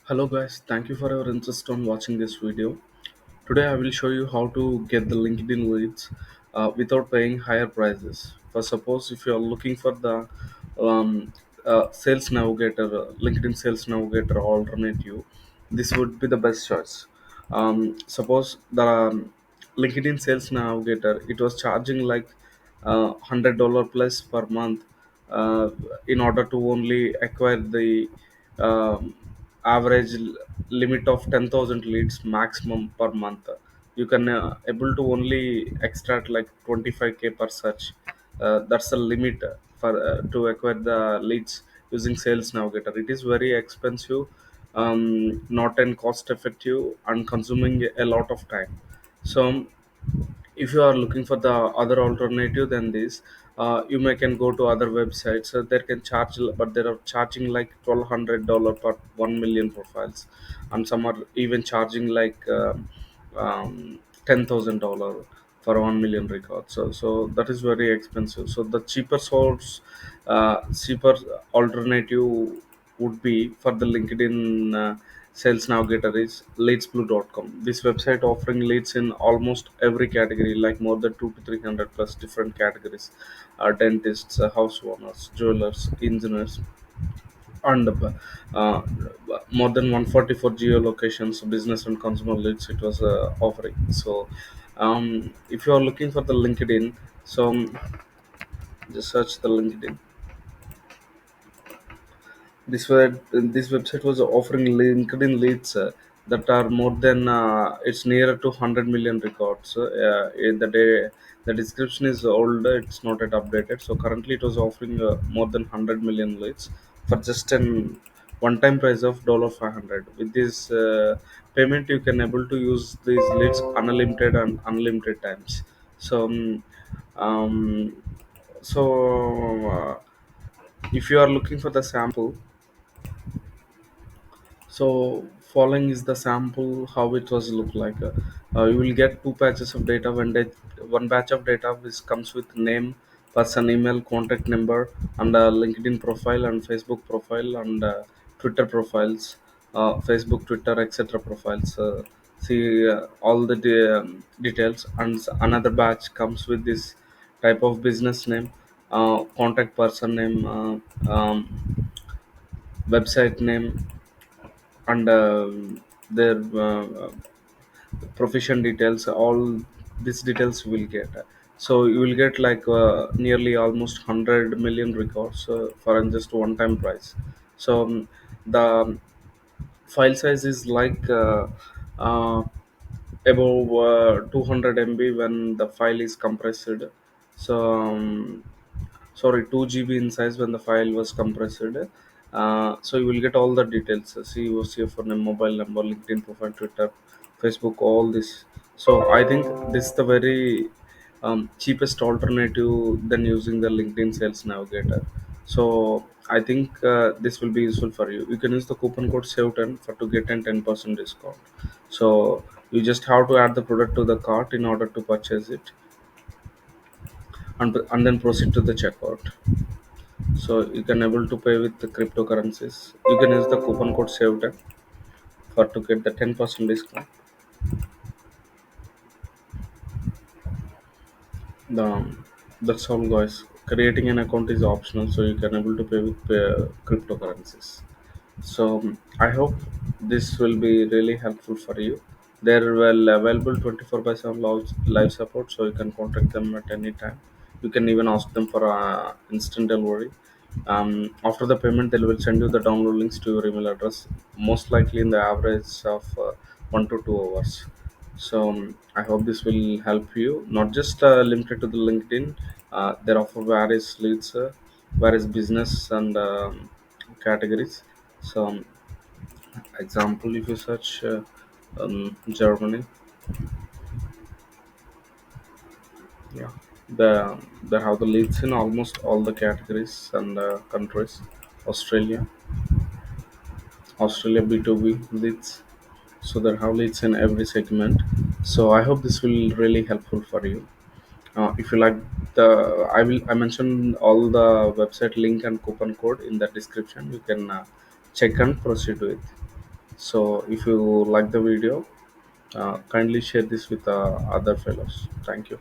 Hello guys, thank you for your interest on watching this video. Today I will show you how to get the LinkedIn leads without paying higher prices. For suppose if you are looking for the um, sales navigator, LinkedIn sales navigator alternative, this would be the best choice. Suppose the LinkedIn sales navigator, it was charging like $100 plus per month uh, in order to only acquire the um, average limit of 10,000 leads maximum per month. You can able to only extract like 25k per search. That's the limit for to acquire the leads using sales navigator. It is very expensive, not and cost effective, and consuming a lot of time. So if you are looking for the other alternative than this, you may can go to other websites. They can charge, but they are charging like $1,200 per 1 million profiles, and some are even charging like $10,000 for 1 million records. So that is very expensive. So the cheaper alternative would be for the LinkedIn sales navigator is leadsblue.com. This website offering leads in almost every category, like more than 2 to 300 plus different categories: dentists, house owners, jewelers, engineers, and uh, more than 144 geolocations, business and consumer leads it was offering. So if you are looking for the LinkedIn, so just search the LinkedIn. This website was offering LinkedIn leads that are more than it's nearer to 100 million records. The description is old; it's not yet updated. So currently, it was offering more than 100 million leads for just an one-time price of $500. With this payment, you can able to use these leads unlimited and unlimited times. So. Um, so if you are looking for the sample, so following is the sample how it was look like. You will get two patches of data. One batch of data which comes with name, person, email, contact number, and LinkedIn profile and Facebook profile and Twitter profiles, Facebook, Twitter, etc. profiles. See all the details, and another batch comes with this type of business name, contact person name, website name, and their profession details. All these details will get. So you will get like nearly almost 100 million records for just one time price. So the file size is like uh, above 200 MB when the file is compressed. So sorry, 2 GB in size when the file was compressed. So you will get all the details: CEO, CFO name, mobile number, LinkedIn profile, Twitter, Facebook, all this. So I think this is the very cheapest alternative than using the LinkedIn Sales Navigator. So I think this will be useful for you. You can use the coupon code SAVE10 for to get an 10% discount. So you just have to add the product to the cart in order to purchase it, and then proceed to the checkout. So you can able to pay with the cryptocurrencies. You can use the coupon code SAVE10 for to get the 10% discount. The, that's all guys. Creating an account is optional, so you can able to pay with cryptocurrencies. So I hope this will be really helpful for you. They're well available 24 by 7 live support, so you can contact them at any time. You can even ask them for instant delivery. After the payment, they will send you the download links to your email address, most likely in the average of 1 to 2 hours. So I hope this will help you. Not just limited to the LinkedIn. They offer various leads, various business and categories. So example, if you search Germany, yeah, they have the leads in almost all the categories and countries. Australia, Australia B2B leads. So they have leads in every segment. So I hope this will really helpful for you. If you like the, I mentioned all the website link and coupon code in the description. You can check and proceed with. So if you like the video, kindly share this with other fellows. Thank you.